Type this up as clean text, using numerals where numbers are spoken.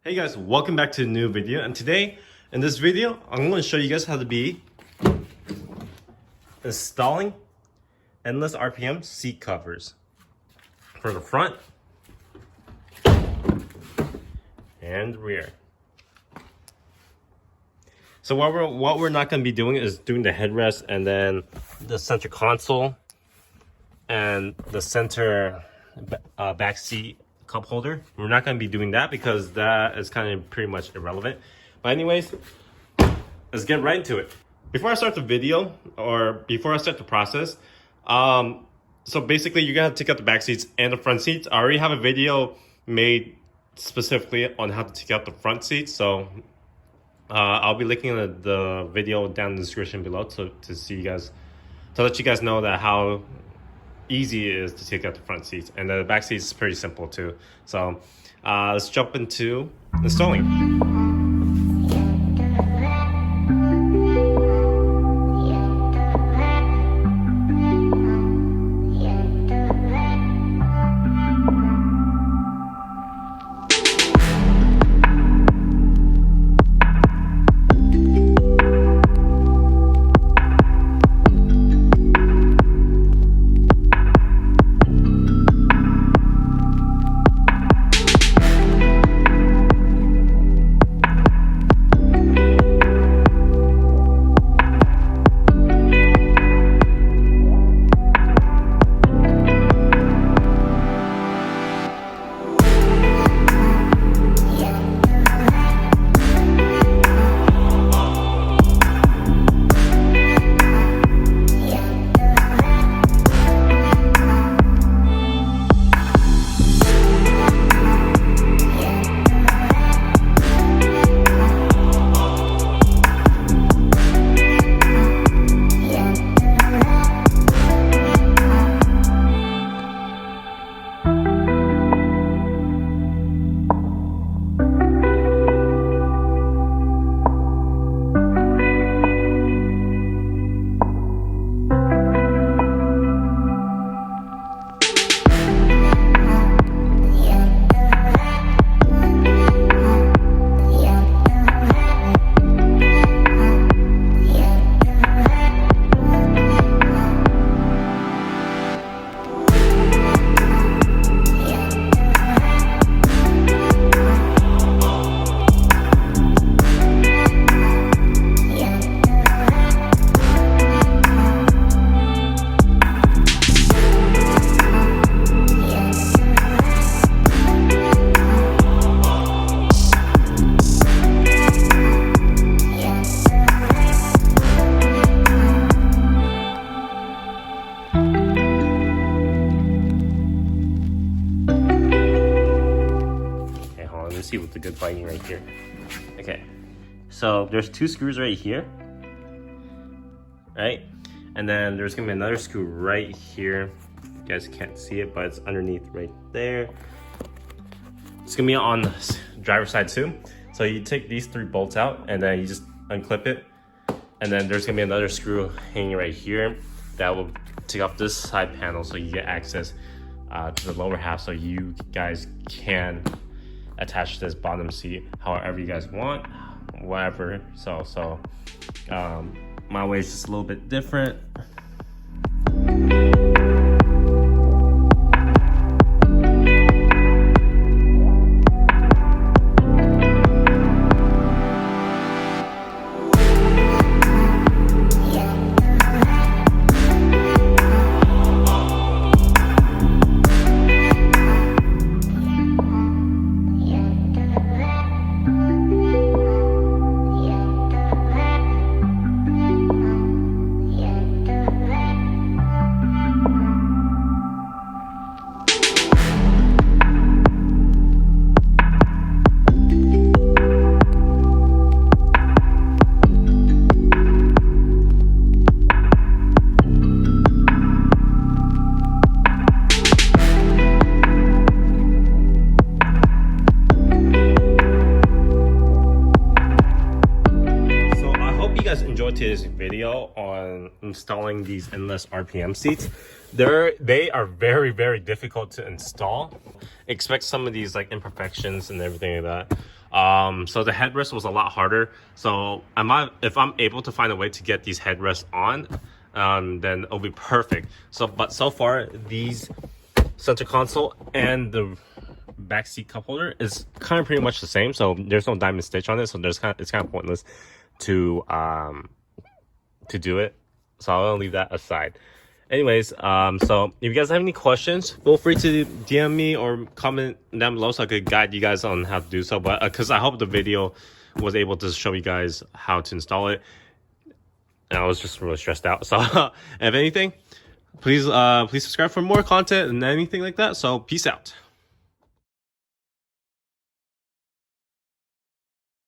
Hey guys, welcome back to a new video, and today in this video I'm going to show you guys how to be installing endless RPM seat covers for the front and rear. So what we're not going to be doing is doing the headrest and then the center console and the center back seat cup holder. We're not going to be doing that because that is kind of pretty much irrelevant. But anyways, let's get right into it. Before I start the video, or before I start the process, so basically you're gonna have to take out the back seats and the front seats. I already have a video made specifically on how to take out the front seats, so I'll be linking the video down in the description below to see you guys, to let you guys know that how easy it is to take out the front seats, and the back seats is pretty simple too. So let's jump into installing. See with the good fighting right here. Okay, so there's two screws right here, right? And then there's gonna be another screw right here. You guys can't see it, but it's underneath right there. It's gonna be on the driver's side too. So you take these three bolts out and then you just unclip it. And then there's gonna be another screw hanging right here that will take off this side panel so you get access to the lower half, so you guys can attach this bottom seat however you guys want, whatever. So my way is just a little bit different. enjoyed today's video on installing these endless RPM seats. They are very, very difficult to install. Expect some of these like imperfections and everything like that. So the headrest was a lot harder. So if I'm able to find a way to get these headrests on, then it'll be perfect. But so far, these center console and the back seat cup holder is kind of pretty much the same. So there's no diamond stitch on it. So it's kind of pointless to do it. So I'll leave that aside. Anyways, so if you guys have any questions, feel free to DM me or comment down below so I could guide you guys on how to do so. But because I hope the video was able to show you guys how to install it, and I was just really stressed out. So if anything, please subscribe for more content and anything like that. So peace out.